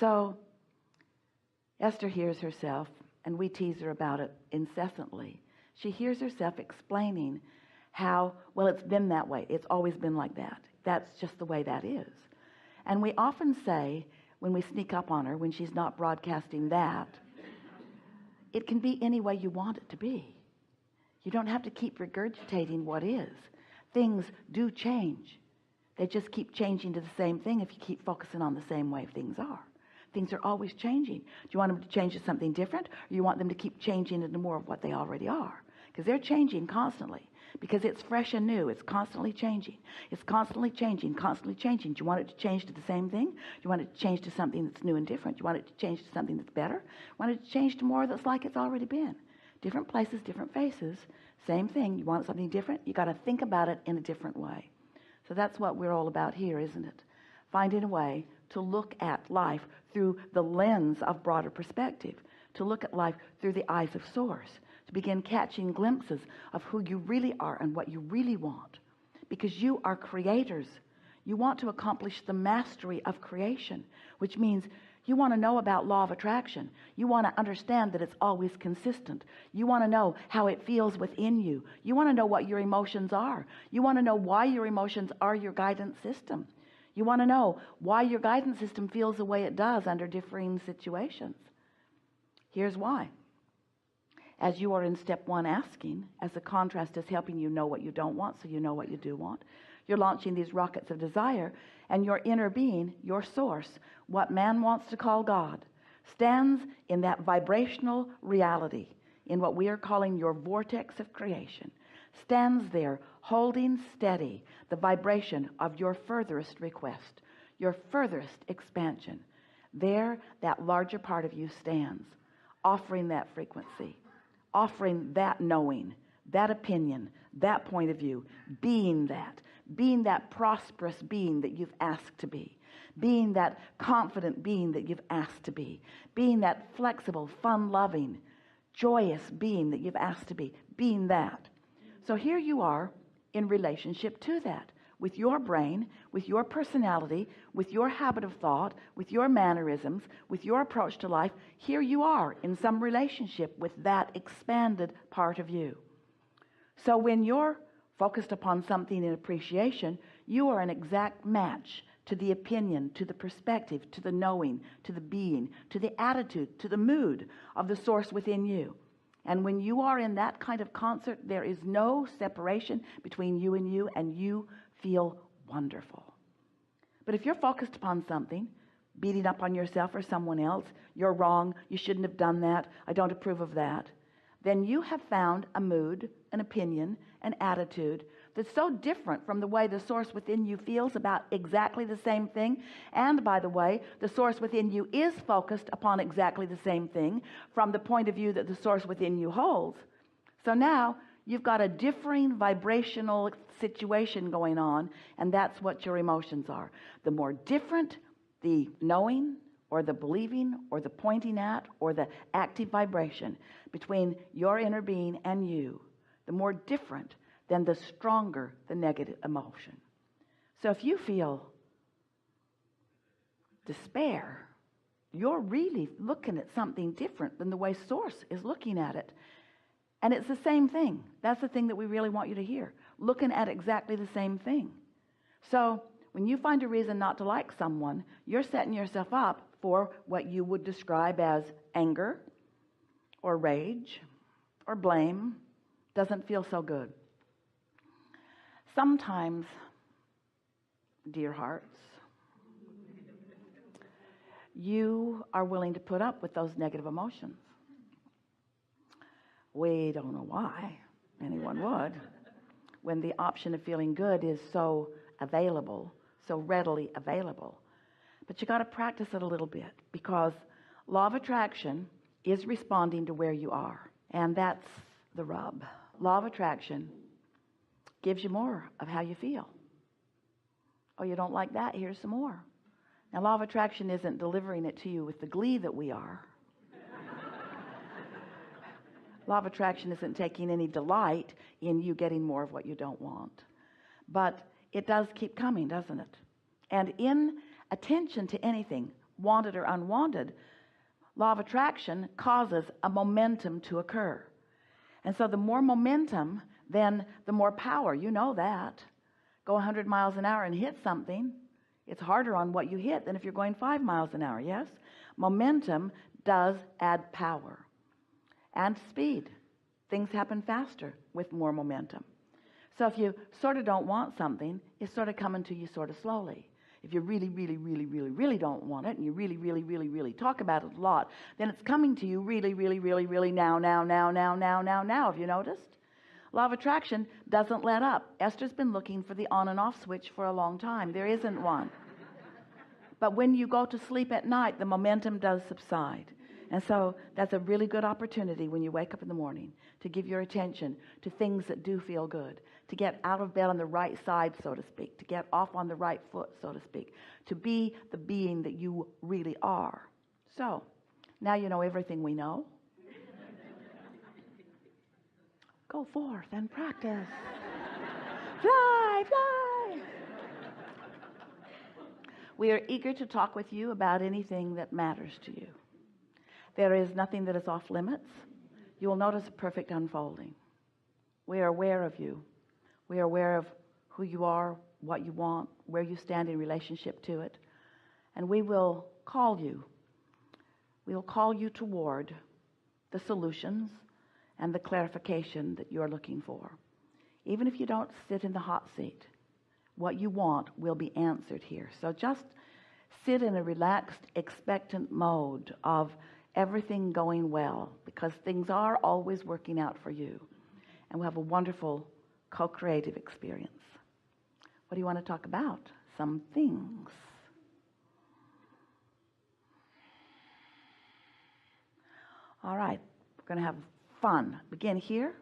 So Esther hears herself, and we tease her about it incessantly. She hears herself explaining how, well, it's been that way. It's always been like that. That's just the way that is. And we often say, when we sneak up on her, when she's not broadcasting that, it can be any way you want it to be. You don't have to keep regurgitating what is. Things do change. They just keep changing to the same thing if you keep focusing on the same way things are. Things are always changing. Do you want them to change to something different, or you want them to keep changing into more of what they already are? Because they're changing constantly, because it's fresh and new. It's constantly changing. It's constantly changing, constantly changing. Do you want it to change to the same thing? Do you want it to change to something that's new and different? Do you want it to change to something that's better? Do you want it to change to more that's like it's already been? Different places, different faces, same thing. You want something different, you got to think about it in a different way. So that's what we're all about here, isn't it? Finding a way to look at life through the lens of broader perspective, to look at life through the eyes of source, to begin catching glimpses of who you really are and what you really want. Because you are creators. You want to accomplish the mastery of creation, which means you want to know about law of attraction. You want to understand that it's always consistent. You want to know how it feels within you. You want to know what your emotions are. You want to know why your emotions are your guidance system. You want to know why your guidance system feels the way it does under differing situations. Here's why. As you are in step 1 asking, as the contrast is helping you know what you don't want so you know what you do want, you're launching these rockets of desire, and your inner being, your source, what man wants to call God, stands in that vibrational reality, in what we are calling your vortex of creation, stands there holding steady the vibration of your furthest request, your furthest expansion. There, that larger part of you stands, offering that frequency, offering that knowing, that opinion, that point of view, being that prosperous being that you've asked to be, being that confident being that you've asked to be, being that flexible, fun-loving, joyous being that you've asked to be, being that. So here you are in relationship to that, with your brain, with your personality, with your habit of thought, with your mannerisms, with your approach to life. Here you are in some relationship with that expanded part of you. So when you're focused upon something in appreciation, you are an exact match to the opinion, to the perspective, to the knowing, to the being, to the attitude, to the mood of the source within you. And when you are in that kind of concert, there is no separation between you, and you feel wonderful. But if you're focused upon something, beating up on yourself or someone else, you're wrong, you shouldn't have done that, I don't approve of that, then you have found a mood, an opinion, an attitude that's so different from the way the source within you feels about exactly the same thing. And by the way, the source within you is focused upon exactly the same thing from the point of view that the source within you holds. So now you've got a differing vibrational situation going on, and that's what your emotions are. The more different the knowing or the believing or the pointing at or the active vibration between your inner being and you, the more different, then the stronger the negative emotion. So if you feel despair, you're really looking at something different than the way source is looking at it. And it's the same thing. That's the thing that we really want you to hear. Looking at exactly the same thing. So when you find a reason not to like someone, you're setting yourself up for what you would describe as anger or rage or blame. Doesn't feel so good. Sometimes, dear hearts, you are willing to put up with those negative emotions. We don't know why anyone would, when the option of feeling good is so available, so readily available. But you got to practice it a little bit, because law of attraction is responding to where you are. And that's the rub. Law of attraction gives you more of how you feel. Oh, you don't like that? Here's some more. Now, law of attraction isn't delivering it to you with the glee that we are. Law of attraction isn't taking any delight in you getting more of what you don't want. But it does keep coming, doesn't it? And in attention to anything, wanted or unwanted, law of attraction causes a momentum to occur. And so the more momentum, then the more power. You know that. Go 100 miles an hour and hit something. It's harder on what you hit than if you're going 5 miles an hour, yes? Momentum does add power and speed. Things happen faster with more momentum. So if you sort of don't want something, it's sort of coming to you sort of slowly. If you really, really, really, really, really don't want it, and you really, really, really, really talk about it a lot, then it's coming to you really, really, really, really now. Have you noticed? Law of attraction doesn't let up. Esther's been looking for the on and off switch for a long time. There isn't one. But when you go to sleep at night, the momentum does subside. And so that's a really good opportunity when you wake up in the morning to give your attention to things that do feel good, to get out of bed on the right side, so to speak, to get off on the right foot, so to speak, to be the being that you really are. So now you know everything we know. Go forth and practice. Fly, fly. We are eager to talk with you about anything that matters to you. There is nothing that is off limits. You will notice a perfect unfolding. We are aware of you. We are aware of who you are, what you want, where you stand in relationship to it. And we will call you. We will call you toward the solutions and the clarification that you're looking for. Even if you don't sit in the hot seat, what you want will be answered here. So just sit in a relaxed, expectant mode of everything going well, because things are always working out for you. And we'll have a wonderful co-creative experience. What do you want to talk about? Some things. All right, we're going to have fun. Begin here.